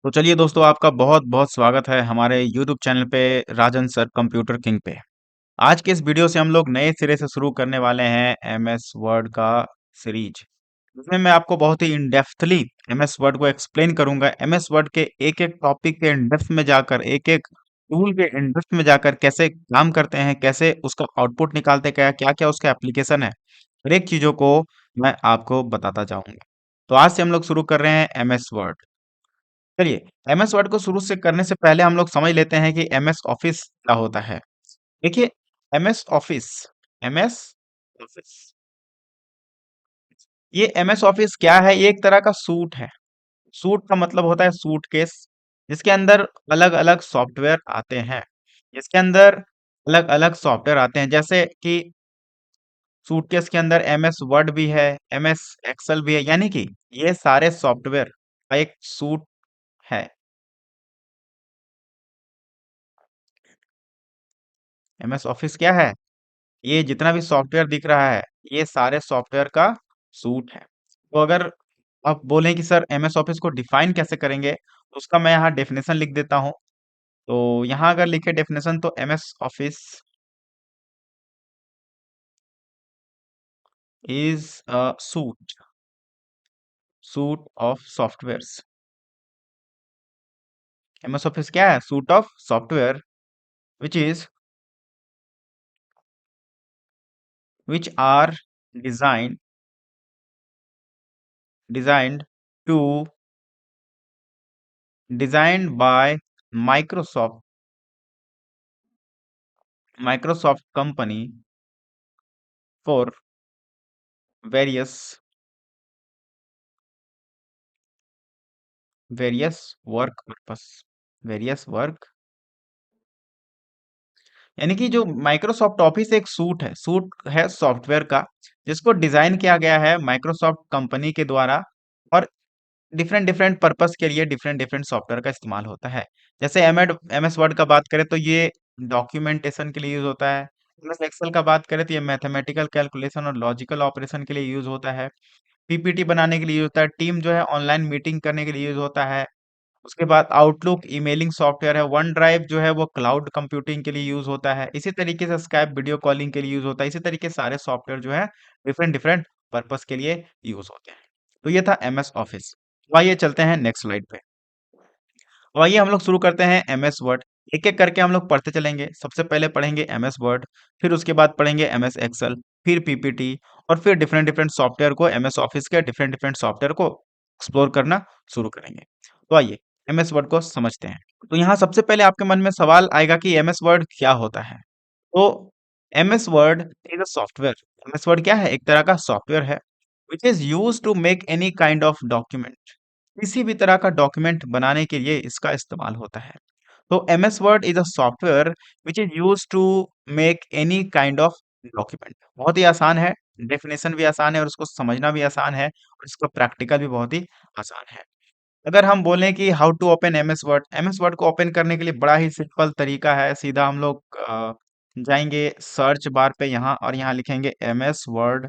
तो चलिए दोस्तों, आपका बहुत बहुत स्वागत है हमारे यूट्यूब चैनल पे, राजन सर कंप्यूटर किंग पे। आज के इस वीडियो से हम लोग नए सिरे से शुरू करने वाले हैं एम एस वर्ड का सीरीज, जिसमें मैं आपको बहुत ही इन डेप्थली एम एस वर्ड को एक्सप्लेन करूंगा। एम एस वर्ड के एक एक टॉपिक के इन डेप्थ में जाकर, एक एक टूल के इन डेप्थ में जाकर कैसे काम करते हैं, कैसे उसका आउटपुट निकालते हैं, क्या क्या उसका एप्लीकेशन है, हर एक चीजों को मैं आपको बताता जाऊंगा। तो आज से हम लोग शुरू कर रहे हैं एम एस वर्ड। चलिए, एमएस वर्ड को शुरू से करने से पहले हम लोग समझ लेते हैं कि एमएस ऑफिस क्या होता है। देखिए, एमएस ऑफिस एमएस ऑफिस ये एमएस ऑफिस क्या है? ये एक तरह का सूट है। सूट का मतलब होता है सूटकेस, जिसके अंदर अलग अलग सॉफ्टवेयर आते हैं। इसके अंदर अलग अलग सॉफ्टवेयर आते हैं, जैसे कि सूटकेस के अंदर एमएस वर्ड भी है, एमएस एक्सेल भी है, यानी कि ये सारे सॉफ्टवेयर का एक सूट है। एमएस ऑफिस क्या है? ये जितना भी सॉफ्टवेयर दिख रहा है, ये सारे सॉफ्टवेयर का सूट है। तो अगर आप बोलें कि सर एमएस ऑफिस को डिफाइन कैसे करेंगे, तो उसका मैं यहाँ डेफिनेशन लिख देता हूँ। तो यहाँ अगर लिखे डेफिनेशन, तो MS office is a suite of softwares. MS office क्या है? Suite of software which is which are design designed to designed by Microsoft Microsoft company for various various work purpose various work यानी कि जो Microsoft office एक suite है software का, जिसको design किया गया है माइक्रोसॉफ्ट कंपनी के द्वारा। और डिफरेंट डिफरेंट पर्पस के लिए डिफरेंट डिफरेंट सॉफ्टवेयर का इस्तेमाल होता है। जैसे एम एस वर्ड का बात करें तो ये डॉक्यूमेंटेशन के लिए यूज होता है। एम एस एक्सेल का बात करें तो ये मैथमेटिकल कैलकुलेशन और लॉजिकल ऑपरेशन के लिए यूज होता है। पीपीटी बनाने के लिए यूज होता है। टीम जो है ऑनलाइन मीटिंग करने के लिए यूज होता है। उसके बाद आउटलुक ईमेलिंग सॉफ्टवेयर है। वन ड्राइव जो है वो क्लाउड कंप्यूटिंग के लिए यूज होता है। इसी तरीके से स्काइप वीडियो कॉलिंग के लिए यूज होता है। इसी तरीके से सारे सॉफ्टवेयर जो है डिफरेंट डिफरेंट पर्पस के लिए यूज होते हैं। तो ये था एमएस ऑफिस। तो आइए चलते हैं नेक्स्ट स्लाइड पे। तो आइए हम लोग शुरू करते हैं एमएस वर्ड। एक एक करके हम लोग पढ़ते चलेंगे। सबसे पहले पढ़ेंगे एमएस वर्ड, फिर उसके बाद पढ़ेंगे एमएस एक्सेल, फिर पीपीटी, और फिर डिफरेंट डिफरेंट सॉफ्टवेयर को, एमएस ऑफिस के डिफरेंट डिफरेंट सॉफ्टवेयर को एक्सप्लोर करना शुरू करेंगे। तो आइए एमएस वर्ड को समझते हैं। तो यहाँ सबसे पहले आपके मन में सवाल आएगा कि एमएस वर्ड क्या होता है। तो MS Word is a software. MS Word क्या है? एक तरह का सॉफ्टवेयर है which is use to make any kind of document. किसी भी तरह का डॉक्यूमेंट बनाने के लिए इसका इस्तेमाल होता है। तो MS Word is a software which is use to make any kind of document. बहुत ही आसान है, डेफिनेशन भी आसान है और उसको समझना भी आसान है, और इसका प्रैक्टिकल भी बहुत ही आसान है। अगर हम बोलें कि how to open MS Word को ओपन करने के लिए बड़ा ही सिंपल तरीका है। सीधा हम लोग जाएंगे सर्च बार पे यहाँ, और यहाँ लिखेंगे एमएस वर्ड।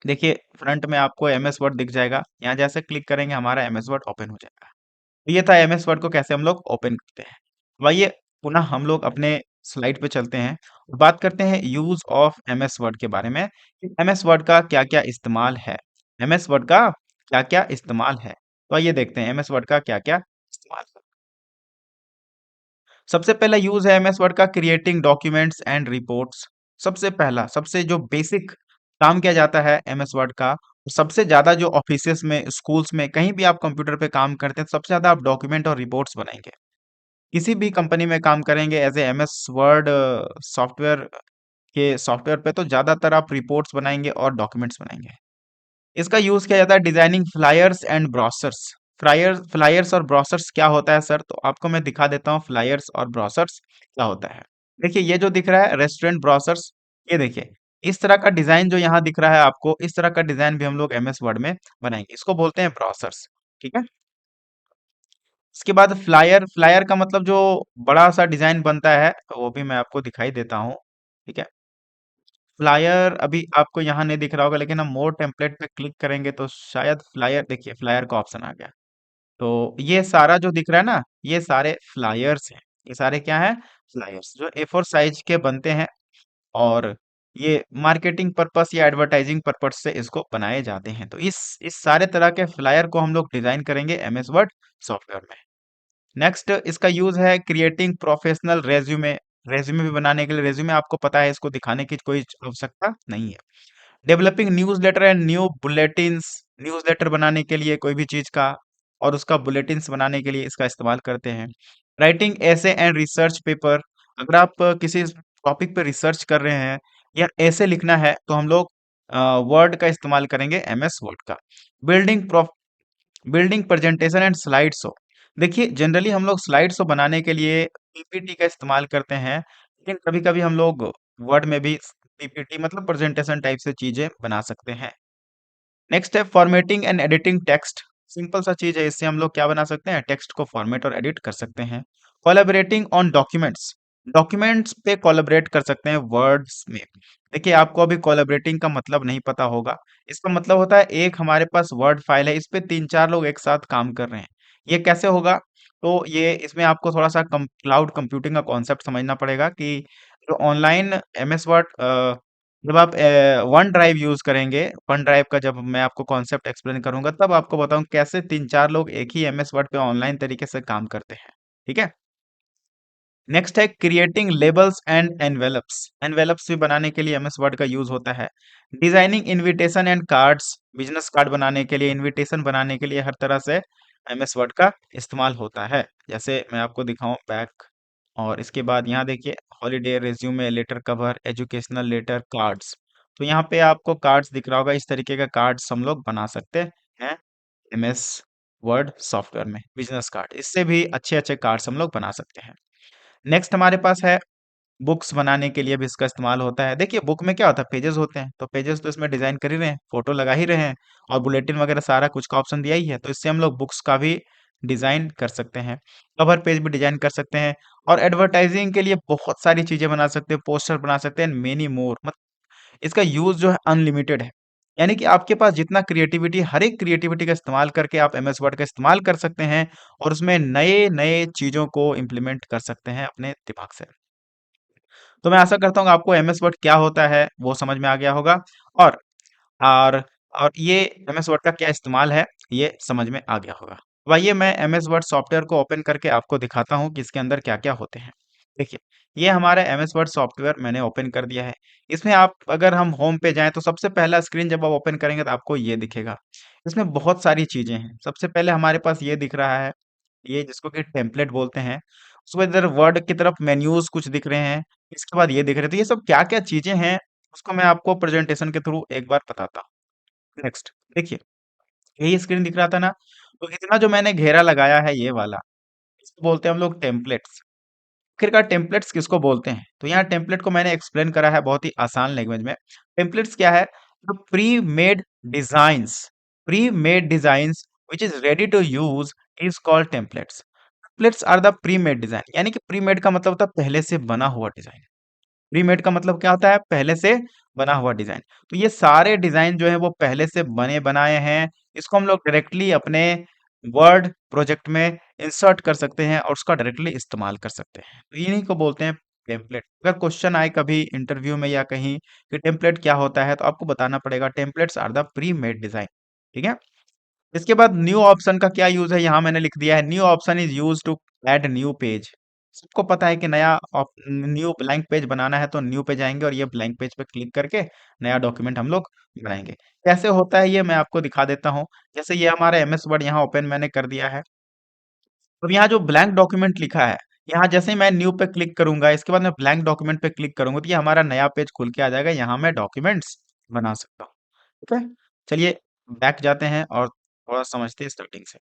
देखिए फ्रंट में आपको एमएस वर्ड दिख जाएगा। यहाँ जैसे क्लिक करेंगे हमारा एमएस वर्ड ओपन हो जाएगा। तो ये था एमएस वर्ड को कैसे हम लोग ओपन करते हैं। तो आइए पुनः हम लोग अपने स्लाइड पे चलते हैं और बात करते हैं यूज ऑफ एमएस वर्ड के बारे में, कि एमएस वर्ड का क्या क्या इस्तेमाल है। एमएस वर्ड का क्या क्या इस्तेमाल है, तो आइए देखते हैं एमएस वर्ड का क्या क्या इस्तेमाल है। सबसे पहला यूज है एमएस वर्ड का क्रिएटिंग डॉक्यूमेंट्स एंड रिपोर्ट्स। सबसे पहला, सबसे जो बेसिक काम किया जाता है एमएस वर्ड का, सबसे ज्यादा जो ऑफिसेस में, स्कूल्स में, कहीं भी आप कंप्यूटर पे काम करते हैं, सबसे ज्यादा आप डॉक्यूमेंट और रिपोर्ट्स बनाएंगे। किसी भी कंपनी में काम करेंगे as a MS Word software के सॉफ्टवेयर पे, तो ज्यादातर आप रिपोर्ट्स बनाएंगे और डॉक्यूमेंट्स बनाएंगे। इसका यूज किया जाता है designing flyers and brochures. Flyers और ब्रोशर्स क्या होता है सर? तो आपको मैं दिखा देता हूँ फ्लायर्स और ब्रोशर्स क्या होता है। देखिए ये जो दिख रहा है रेस्टोरेंट ब्रोशर्स, ये देखिए इस तरह का डिजाइन जो यहाँ दिख रहा है आपको, इस तरह का डिजाइन भी हम लोग एमएस वर्ड में बनाएंगे। इसको बोलते हैं ब्रोशर्स। ठीक है। इसके बाद फ्लायर, फ्लायर का मतलब जो बड़ा सा डिजाइन बनता है, वो भी मैं आपको दिखाई देता हूँ। ठीक है। फ्लायर अभी आपको यहाँ नहीं दिख रहा होगा, लेकिन हम मोर टेम्पलेट पे क्लिक करेंगे तो शायद फ्लायर, देखिए फ्लायर का ऑप्शन आ गया। तो ये सारा जो दिख रहा है ना, ये सारे फ्लायर्स हैं। ये सारे क्या हैं? फ्लायर्स, जो A4 साइज के बनते हैं और ये मार्केटिंग पर्पस या एडवर्टाइजिंग पर्पस से इसको बनाए जाते हैं। तो इस सारे तरह के फ्लायर को हम लोग डिजाइन करेंगे एमएस वर्ड सॉफ्टवेयर में। नेक्स्ट इसका यूज है क्रिएटिंग प्रोफेशनल रेज्यूमे। रेज्यूमे भी बनाने के लिए, रेज्यूमे आपको पता है, इसको दिखाने की कोई आवश्यकता नहीं है। Developing newsletter and new bulletins. Newsletter बनाने के लिए कोई भी चीज का, और उसका बुलेटिन्स बनाने के लिए इसका इस्तेमाल करते हैं। राइटिंग ऐसे एंड रिसर्च पेपर। अगर आप किसी टॉपिक पे रिसर्च कर रहे हैं या ऐसे लिखना है तो हम लोग वर्ड का इस्तेमाल करेंगे, एमएस वर्ड का। Building building presentation and slide show. देखिए जनरली हम लोग स्लाइड शो बनाने के लिए पीपीटी का इस्तेमाल करते हैं, लेकिन कभी कभी हम लोग वर्ड में भी पीपीटी मतलब प्रेजेंटेशन टाइप से चीजें बना सकते हैं। नेक्स्ट है formatting and editing text. Simple सा चीज है, इससे हम लोग क्या बना सकते हैं? टेक्स्ट को फॉर्मेट और एडिट कर सकते हैं। Collaborating on documents. डॉक्यूमेंट्स पे कोलैबोरेट कर सकते हैं वर्ड्स में। देखिए आपको अभी कोलैबोरेटिंग का मतलब नहीं पता होगा। इसका मतलब होता है एक हमारे पास वर्ड फाइल है, इस पे 3-4 लोग एक साथ काम कर रहे हैं। ये कैसे होगा? तो ये इसमें आपको थोड़ा सा क्लाउड कंप्यूटिंग का कॉन्सेप्ट समझना पड़ेगा कि जो ऑनलाइन एमएस वर्ड, जब आप वन ड्राइव यूज करेंगे, वन ड्राइव का जब मैं आपको कॉन्सेप्ट एक्सप्लेन करूंगा तब आपको बताऊं कैसे 3-4 लोग एक ही एमएस वर्ड पे ऑनलाइन तरीके से काम करते हैं। ठीक है। नेक्स्ट है creating labels and envelopes. Envelopes भी बनाने के लिए एमएस वर्ड का यूज होता है। Designing invitation and cards. Business card बनाने के लिए, इनविटेशन बनाने के लिए हर तरह से एमएस वर्ड का इस्तेमाल होता है। जैसे मैं आपको दिखाऊं बैक, और इसके बाद यहाँ देखिए holiday, resume, letter cover, educational letter, cards. तो यहाँ पे आपको कार्ड्स दिख रहा होगा, इस तरीके का कार्ड्स हम लोग बना सकते हैं एमएस वर्ड सॉफ्टवेयर में। बिजनेस कार्ड, इससे भी अच्छे अच्छे कार्ड्स हम लोग बना सकते हैं। नेक्स्ट हमारे पास है बुक्स बनाने के लिए भी इसका इस्तेमाल होता है। देखिए बुक में क्या होता है? पेजेस होते हैं, तो पेजेस तो इसमें डिजाइन कर ही रहे हैं, फोटो लगा ही रहे हैं, और बुलेटिन वगैरह सारा कुछ का ऑप्शन दिया ही है, तो इससे हम लोग बुक्स का भी डिजाइन कर सकते हैं। कवर पेज भी डिजाइन कर सकते हैं, और एडवर्टाइजिंग के लिए बहुत सारी चीजें बना सकते हैं, पोस्टर बना सकते हैं, मेनी मोर। इसका यूज जो है अनलिमिटेड है। यानी कि आपके पास जितना क्रिएटिविटी, हर एक क्रिएटिविटी का इस्तेमाल करके आप एमएस वर्ड का इस्तेमाल कर सकते हैं, और उसमें नए नए चीजों को इम्प्लीमेंट कर सकते हैं अपने दिमाग से। तो मैं आशा करता हूँ आपको एमएस वर्ड क्या होता है वो समझ में आ गया होगा, और और और ये एमएस वर्ड का क्या इस्तेमाल है ये समझ में आ गया होगा। तो आइए मैं एमएस वर्ड सॉफ्टवेयर को ओपन करके आपको दिखाता हूँ कि इसके अंदर क्या क्या होते हैं। देखिए ये हमारा एमएस वर्ड सॉफ्टवेयर मैंने ओपन कर दिया है। इसमें आप अगर हम होम पे जाएं तो सबसे पहला स्क्रीन जब आप ओपन करेंगे तो आपको ये दिखेगा। इसमें बहुत सारी चीजें हैं। सबसे पहले हमारे पास ये दिख रहा है, ये जिसको कि टेम्पलेट बोलते हैं। उसके बाद इधर वर्ड की तरफ मेन्यूज कुछ दिख रहे हैं। इसके बाद ये दिख रहे हैं। तो ये सब क्या क्या चीजें हैं उसको मैं आपको प्रेजेंटेशन के थ्रू एक बार बताता हूँ। नेक्स्ट देखिए, यही स्क्रीन दिख रहा था ना, तो इतना जो मैंने घेरा लगाया है ये वाला, इसको बोलते हैं हम लोग टेम्पलेट्स। आखिरकार टेम्पलेट्स किसको बोलते हैं? तो यहाँ टेम्पलेट को मैंने एक्सप्लेन करा है बहुत ही आसान लैंग्वेज में। टेम्पलेट्स क्या है? तो pre made designs, pre made designs which is ready to use is called templates. Templates are the pre made design, यानी कि प्री मेड का मतलब होता है पहले से बना हुआ डिजाइन। प्रीमेड का मतलब क्या होता है? पहले से बना हुआ डिजाइन। तो ये सारे डिजाइन जो है वो पहले से बने बनाए हैं। इसको हम लोग डायरेक्टली अपने वर्ड प्रोजेक्ट में इंसर्ट कर सकते हैं और उसका डायरेक्टली इस्तेमाल कर सकते हैं। तो इन्हीं को बोलते हैं टेम्पलेट। अगर क्वेश्चन आए कभी इंटरव्यू में या कहीं कि टेम्पलेट क्या होता है, तो आपको बताना पड़ेगा templates are the pre made design. ठीक है। इसके बाद न्यू ऑप्शन का क्या यूज है, यहाँ मैंने लिख दिया है, new option is use to add new page. सबको पता है कि नया न्यू ब्लैंक पेज बनाना है तो न्यू पे जाएंगे और ये ब्लैंक पेज पे क्लिक करके नया डॉक्यूमेंट हम लोग बनाएंगे। कैसे होता है ये मैं आपको दिखा देता हूँ। जैसे ये हमारा एमएस वर्ड यहाँ ओपन मैंने कर दिया है। अब यहाँ जो ब्लैंक डॉक्यूमेंट लिखा है, यहाँ जैसे ही मैं न्यू पे क्लिक करूंगा, इसके बाद मैं ब्लैंक डॉक्यूमेंट पे क्लिक करूंगा, तो ये हमारा नया पेज खुल के आ जाएगा। यहाँ मैं डॉक्यूमेंट्स बना सकता हूँ। ठीक है। चलिए बैक जाते हैं और थोड़ा समझते हैं स्टार्टिंग से।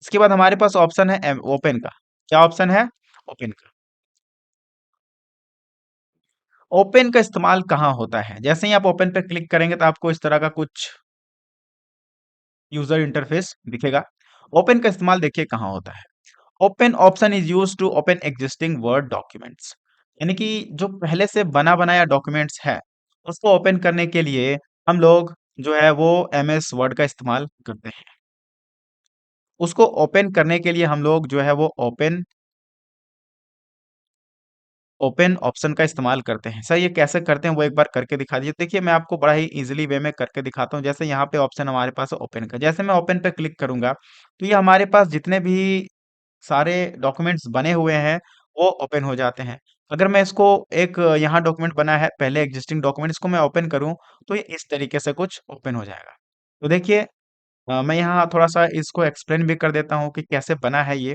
इसके बाद हमारे पास ऑप्शन है ओपन का। क्या ऑप्शन है? ओपन का। ओपन का इस्तेमाल कहाँ होता है? जैसे ही आप ओपन पे क्लिक करेंगे तो आपको इस तरह का कुछ यूजर इंटरफेस दिखेगा। ओपन का इस्तेमाल देखिए कहाँ होता है। Open option is use to open existing Word documents. यानी कि जो पहले से बना बनाया डॉक्यूमेंट्स है उसको ओपन करने के लिए हम लोग जो है वो एमएस वर्ड का इस्तेमाल करते हैं। उसको ओपन करने के लिए हम लोग जो है वो ओपन ओपन ऑप्शन का इस्तेमाल करते हैं। सर ये कैसे करते हैं वो एक बार करके दिखा दीजिए। देखिए मैं आपको बड़ा ही ईज़िली वे में करके दिखाता हूँ। जैसे यहाँ पे ऑप्शन हमारे पास है ओपन का। जैसे मैं ओपन पे क्लिक करूँगा, तो ये हमारे पास जितने भी सारे डॉक्यूमेंट्स बने हुए हैं, वो ओपन हो जाते हैं। अगर मैं इसको एक यहाँ डॉक्यूमेंट बना है, पहले एक्जिस्टिंग डॉक्यूमेंट इसको मैं ओपन करूँ, तो ये इस तरीके से कुछ ओपन हो जाएगा। तो देखिए मैं यहाँ थोड़ा-सा इसको एक्सप्लेन भी कर देता हूँ कि कैसे बना है ये।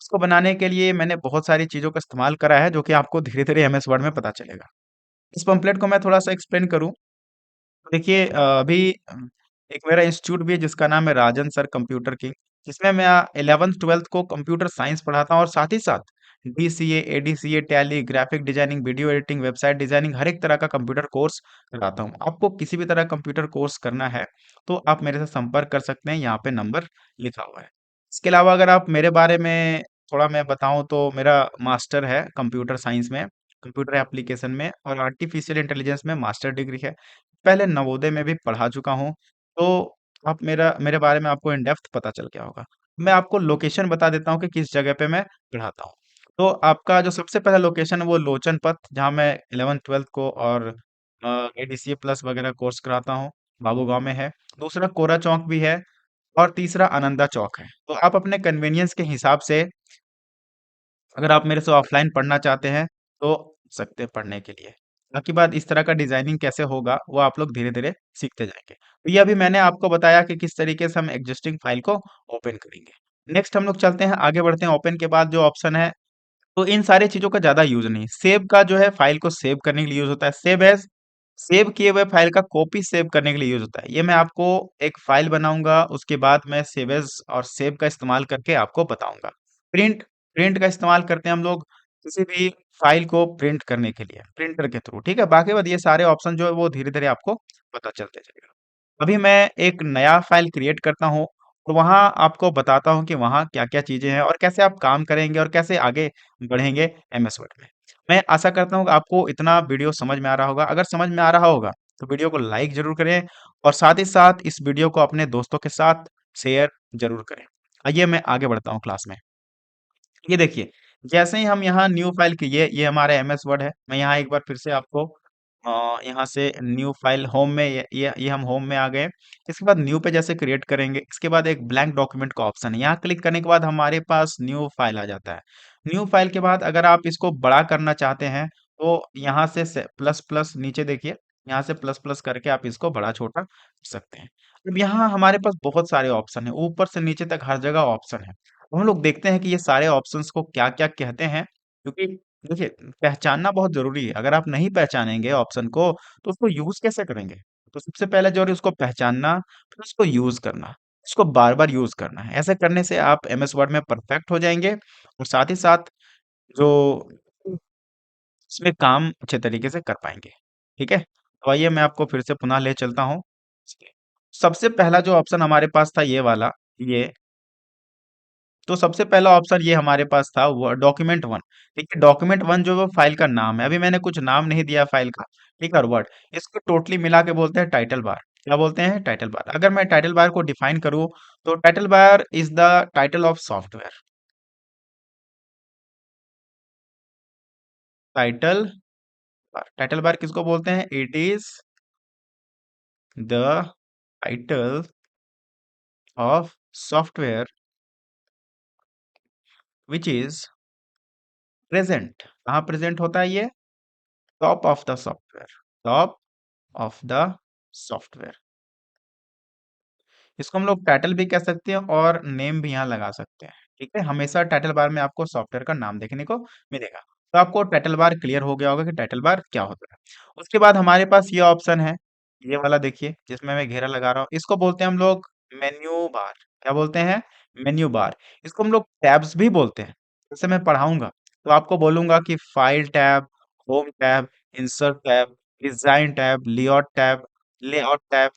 इसको बनाने के लिए मैंने बहुत सारी चीज़ों का इस्तेमाल करा है, जो कि आपको धीरे-धीरे एमएस वर्ड में पता चलेगा। इस पैम्फलेट को मैं थोड़ा-सा एक्सप्लेन करूँ, देखिए अभी एक मेरा इंस्टीट्यूट भी है जिसका नाम है राजन सर कंप्यूटर किंग, जिसमें मैं 11th-12th को कंप्यूटर साइंस पढ़ाता हूँ और साथ ही साथ DCA, ADCA, Tally, graphic designing, video editing, website designing हर एक तरह का कंप्यूटर कोर्स कराता हूँ। आपको किसी भी तरह का कंप्यूटर कोर्स करना है, तो आप मेरे से संपर्क कर सकते हैं, यहाँ पे नंबर लिखा हुआ है। इसके अलावा अगर आप मेरे बारे में थोड़ा मैं बताऊँ तो मेरा मास्टर है कंप्यूटर साइंस में, कंप्यूटर एप्लीकेशन में और आर्टिफिशियल इंटेलिजेंस में मास्टर डिग्री है। पहले नवोदय में भी पढ़ा चुका हूँ, तो आप मेरा मेरे बारे में आपको इन डेप्थ पता चल गया होगा। मैं आपको लोकेशन बता देता हूँ कि किस जगह पे मैं पढ़ाता हूँ। तो आपका जो सबसे पहला लोकेशन है वो लोचन पथ, जहाँ मैं 11th-12th को और एडीसीए प्लस वगैरह कोर्स कराता हूँ, बाबू गाँव में है। दूसरा कोरा चौक भी है और तीसरा आनंदा चौक है। तो आप अपने कन्वीनियंस के हिसाब से अगर आप मेरे से ऑफलाइन पढ़ना चाहते हैं, तो सकते हैं पढ़ने के लिए। बाकी बात इस तरह का डिज़ाइनिंग कैसे होगा, वो आप लोग धीरे-धीरे सीखते जाएँगे। तो ये अभी मैंने आपको बताया कि किस तरीके से हम एक्जिस्टिंग फाइल को ओपन करेंगे। नेक्स्ट हम लोग चलते हैं, आगे बढ़ते हैं। ओपन के बाद जो ऑप्शन है, तो इन सारी चीज़ों का ज़्यादा यूज़ नहीं। सेव का जो है फाइल को सेव करने के लिए यूज़ होता है। सेव एज़, सेव किए हुए फाइल का कॉपी सेव करने के लिए यूज़ होता है। ये मैं आपको एक फाइल बनाऊँगा, उसके बाद मैं सेव एज़ और सेव का इस्तेमाल करके आपको बताऊँगा। प्रिंट, प्रिंट का इस्तेमाल करते हैं हम लोग किसी भी फाइल को प्रिंट करने के लिए, प्रिंटर के थ्रू, ठीक है? बाकी बात ये सारे ऑप्शन जो है वो धीरे-धीरे आपको पता चलते जाएगा। अभी मैं एक नया फाइल क्रिएट करता हूँ, तो वहाँ आपको बताता हूँ कि वहाँ क्या-क्या चीज़ें हैं और कैसे आप काम करेंगे और कैसे आगे बढ़ेंगे एमएस वर्ड में। मैं आशा करता हूँ कि आपको इतना वीडियो समझ में आ रहा होगा। अगर समझ में आ रहा होगा, तो वीडियो को लाइक ज़रूर करें और साथ ही साथ इस वीडियो को अपने दोस्तों के साथ शेयर ज़रूर करें। आइए मैं आगे बढ़ता हूँ क्लास में। ये देखिए, जैसे ही हम यहाँ न्यू फाइल की ये हमारा एमएस वर्ड है। मैं यहाँ एक बार फिर से आपको यहाँ से न्यू फाइल होम में ये हम होम में आ गए। इसके बाद न्यू पे जैसे क्रिएट करेंगे, इसके बाद एक ब्लैंक डॉक्यूमेंट का ऑप्शन है। यहाँ क्लिक करने के बाद हमारे पास न्यू फाइल आ जाता है। न्यू फाइल के बाद अगर आप इसको बड़ा करना चाहते हैं, तो यहाँ से प्लस प्लस नीचे देखिए, यहाँ से प्लस प्लस करके आप इसको बड़ा-छोटा कर सकते हैं। अब यहाँ हमारे पास बहुत सारे ऑप्शन हैं, ऊपर से नीचे तक हर जगह ऑप्शन है। हम लोग देखते हैं कि ये सारे ऑप्शंस को क्या-क्या कहते हैं, क्योंकि देखिए पहचानना बहुत ज़रूरी है। अगर आप नहीं पहचानेंगे ऑप्शन को, तो उसको यूज़ कैसे करेंगे? तो सबसे पहले जो है उसको पहचानना, फिर उसको यूज़ करना, उसको बार-बार यूज़ करना है। ऐसे करने से आप एमएस वर्ड में परफेक्ट हो जाएँगे और साथ ही साथ जो इसमें काम अच्छे तरीके से कर पाएँगे। ठीक है? तो आइए मैं आपको फिर से पुनः ले चलता हूँ। सबसे पहला जो ऑप्शन हमारे पास था ये वाला, ये तो सबसे पहला ऑप्शन ये हमारे पास था वो डॉक्यूमेंट 1। देखिए डॉक्यूमेंट 1 जो है वो फाइल का नाम है। अभी मैंने कुछ नाम नहीं दिया फाइल का, ठीक है? और वर्ड इसको टोटली मिला के बोलते हैं टाइटल बार। क्या बोलते हैं? Title bar. अगर मैं टाइटल बार को डिफाइन करूँ, तो title bar is the title of software. Title bar, title bar किसको बोलते हैं? It is the title of software which is present. कहाँ प्रेज़ेंट होता है ये? Top of the software, top of the software. इसको हम लोग टाइटल भी कह सकते हैं और नेम भी यहाँ लगा सकते हैं। ठीक है? हमेशा टाइटल बार में आपको सॉफ्टवेयर का नाम देखने को मिलेगा। तो आपको टाइटल बार क्लियर हो गया होगा कि टाइटल बार क्या होता है। उसके बाद हमारे पास ये ऑप्शन है, ये वाला देखिए जिसमें मैं घेरा लगा रहा हूँ। इसको बोलते हैं हम लोग मेन्यू बार। क्या बोलते हैं? Menu bar. इसको हम लोग टैब्स भी बोलते हैं। जैसे मैं पढ़ाऊँगा तो आपको बोलूँगा कि file tab, home tab, insert tab, design tab, layout tab,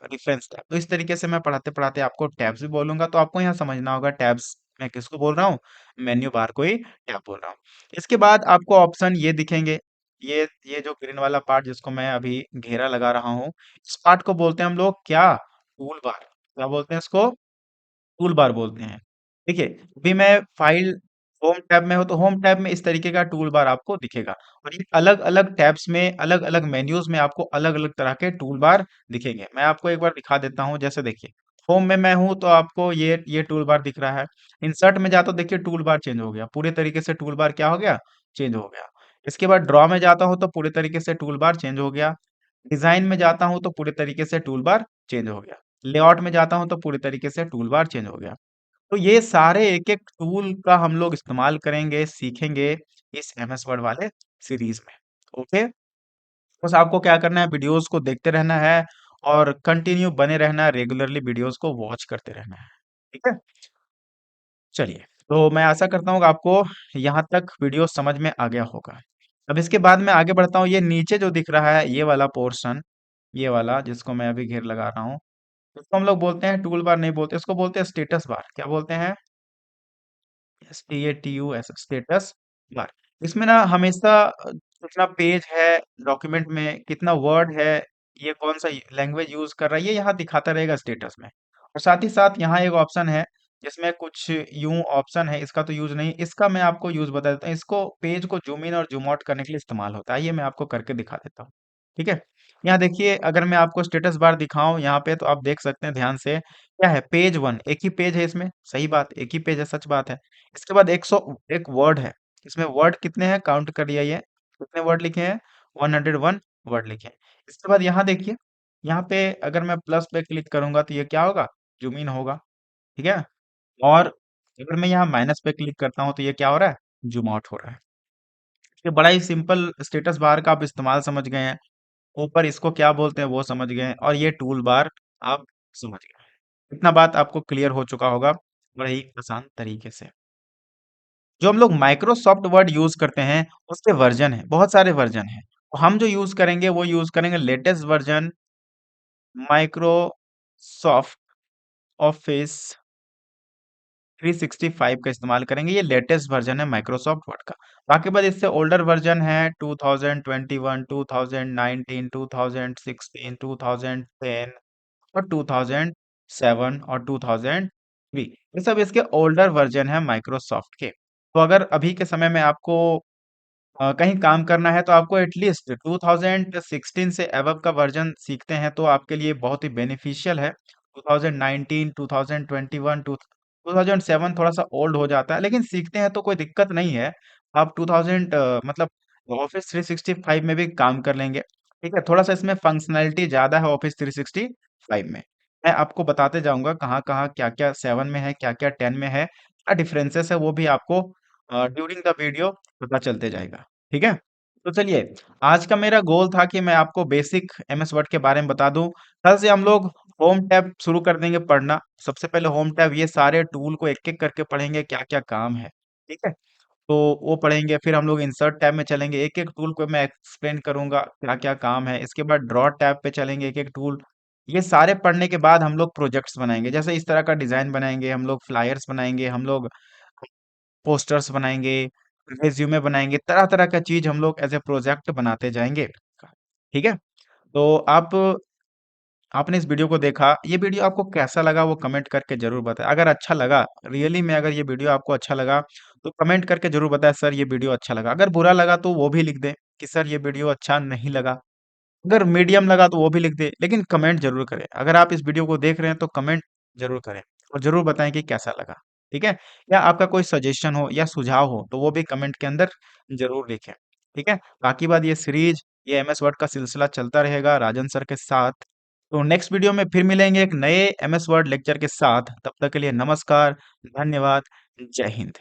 reference tab. तो इस तरीके से मैं पढ़ाते-पढ़ाते आपको टैब्स भी बोलूँगा, तो आपको यहाँ समझना होगा टैब्स मैं किसको बोल रहा हूँ, मेन्यू बार को ही टैब बोल रहा हूँ। इसके बाद आपको ऑप्शन ये दिखेंगे, ये जो ग्रीन वाला पार्ट जिसको मैं अभी घेरा लगा रहा हूँ, इस पार्ट को बोलते हैं हम लोग क्या? Tool bar. क्या बोलते हैं इसको? टूल बार बोलते हैं। देखिए, अभी मैं फाइल होम टैब में हूँ, तो होम टैब में इस तरीके का टूल बार आपको दिखेगा और ये अलग-अलग टैब्स में, अलग-अलग मेन्यूज़ में आपको अलग-अलग तरह के टूल बार दिखेंगे। मैं आपको एक बार दिखा देता हूँ, जैसे देखिए, होम में मैं हूँ, तो आपको ये टूल बार दिख रहा है। इंसर्ट में जाता हूँ, देखिए टूल बार चेंज हो गया, पूरे तरीके से टूल बार क्या हो गया? चेंज हो गया। इसके बाद ड्रॉ में जाता हूँ, तो पूरे तरीके से टूल बार चेंज हो गया। डिज़ाइन में जाता हूँ, तो पूरे तरीके से टूल बार चेंज हो गया। लेआउट में जाता हूँ, तो पूरे तरीके से टूल बार चेंज हो गया। तो ये सारे एक-एक टूल का हम लोग इस्तेमाल करेंगे, सीखेंगे इस एमएस वर्ड वाले सीरीज़ में। ओके? बस आपको क्या करना है, वीडियोज़ को देखते रहना है और कंटिन्यू बने रहना है, रेगुलरली वीडियोज़ को वॉच करते रहना है। ठीक है? चलिए, तो मैं आशा करता हूँ कि आपको यहाँ तक वीडियो समझ में आ गया होगा। अब इसके बाद मैं आगे बढ़ता हूँ, ये नीचे जो दिख रहा है, ये वाला पोर्शन, ये वाला जिसको मैं अभी घेर लगा रहा हूँ, इसको हम लोग बोलते हैं टूल बार नहीं बोलते, इसको बोलते हैं स्टेटस बार। क्या बोलते हैं? STATUS status bar. इसमें ना हमेशा कितना पेज है डॉक्यूमेंट में, कितना वर्ड है, ये कौन सा लैंग्वेज यूज कर रहा है, ये यहाँ दिखाता रहेगा स्टेटस में। और साथ ही साथ यहाँ एक ऑप्शन है जिसमें कुछ यूं ऑप्शन है, इसका तो यूज नहीं, इसका मैं आपको यूज बता देता हूँ। इसको पेज को जूम इन और जूम आउट करने के लिए इस्तेमाल होता है। ये मैं आपको करके दिखा देता हूँ। ठीक है, यहाँ देखिए, अगर मैं आपको स्टेटस बार दिखाऊं यहाँ पे, तो आप देख सकते हैं ध्यान से, क्या है, पेज वन, एक ही पेज है इसमें, सही बात, एक ही पेज है, सच बात है। इसके बाद 101 वर्ड है। इसमें वर्ड कितने हैं काउंट करिए, ये कितने वर्ड लिखे हैं? 101 वर्ड लिखे हैं। इसके बाद यहाँ देखिए, यहाँ पे अगर मैं प्लस पे क्लिक करूंगा तो ये क्या होगा? जूम इन होगा। ठीक है, और अगर मैं यहाँ माइनस पे क्लिक करता हूँ तो ये क्या हो रहा है? जूम आउट हो रहा है। ये बड़ा ही सिंपल स्टेटस बार का आप इस्तेमाल समझ गए हैं। ऊपर इसको क्या बोलते हैं वो समझ गए हैं, और ये टूल बार आप समझ गए हैं। इतना बात आपको क्लियर हो चुका होगा बड़े ही आसान तरीके से। जो हम लोग माइक्रोसॉफ्ट वर्ड यूज करते हैं उसके वर्जन है, बहुत सारे वर्जन हैं। तो हम जो यूज करेंगे वो यूज करेंगे लेटेस्ट वर्जन माइक्रोसॉफ्ट ऑफिस 365 का इस्तेमाल करेंगे। ये लेटेस्ट वर्जन है माइक्रोसॉफ्ट वर्ड का। बाकी बाद इससे ओल्डर वर्जन है 2021, 2019, 2016, 2010 और 2007 और 2003। ये सब इसके ओल्डर वर्जन है माइक्रोसॉफ्ट के। तो अगर अभी के समय में आपको कहीं काम करना है, तो आपको एटलीस्ट 2016 से अबव का वर्जन सीखते हैं तो आपके लिए बहुत ही बेनिफिशियल है। 2019, 2021, 2007 थोड़ा सा ओल्ड हो जाता है, लेकिन सीखते हैं तो कोई दिक्कत नहीं है। आप 2000 मतलब ऑफिस 365 में भी काम कर लेंगे। ठीक है, थोड़ा सा इसमें फंक्शनैलिटी ज़्यादा है ऑफिस 365 में। मैं आपको बताते जाऊंगा कहाँ कहाँ क्या क्या 7 में है, क्या क्या 10 में है, क्या डिफरेंसेस है, वो भी आपको ड्यूरिंग द वीडियो पता चलते जाएगा। ठीक है? तो चलिए, आज का मेरा गोल था कि मैं आपको बेसिक एमएस वर्ड के बारे में बता दूं। कल से हम लोग होम टैब शुरू कर देंगे पढ़ना। सबसे पहले होम टैब, ये सारे टूल को एक-एक करके पढ़ेंगे, क्या-क्या काम है। ठीक है? तो वो पढ़ेंगे, फिर हम लोग इंसर्ट टैब में चलेंगे, एक-एक टूल को मैं एक्सप्लेन करूंगा क्या-क्या काम है। इसके बाद ड्रॉ टैब पे चलेंगे, एक-एक टूल। ये सारे पढ़ने के बाद हम लोग प्रोजेक्ट्स बनाएंगे, जैसे इस तरह का डिजाइन बनाएंगे, हम लोग फ्लायर्स बनाएंगे, हम लोग पोस्टर्स बनाएँगे, रिज़्यूमे बनाएँगे, तरह-तरह का चीज़ हम लोग एज़ अ प्रोजेक्ट बनाते जाएँगे। ठीक है? तो आपने इस वीडियो को देखा, ये वीडियो आपको कैसा लगा वो कमेंट करके ज़रूर बताएँ। अगर अच्छा लगा, रियली में अगर ये वीडियो आपको अच्छा लगा, तो कमेंट करके ज़रूर बताएँ, सर ये वीडियो अच्छा लगा। अगर बुरा लगा तो वो भी लिख दें कि सर ये वीडियो अच्छा नहीं लगा। अगर मीडियम लगा तो वो भी लिख दें, लेकिन कमेंट ज़रूर करें। अगर आप इस वीडियो को देख रहे हैं तो कमेंट ज़रूर करें और ज़रूर बताएँ कि कैसा लगा, ठीक है? या आपका कोई सजेशन हो या सुझाव हो तो वो भी कमेंट के अंदर ज़रूर लिखें, ठीक है? बाकी बात, ये सीरीज़, ये एमएस वर्ड का सिलसिला चलता रहेगा राजन सर के साथ। तो नेक्स्ट वीडियो में फिर मिलेंगे एक नए एमएस वर्ड लेक्चर के साथ। तब तक के लिए नमस्कार, धन्यवाद, जय हिंद।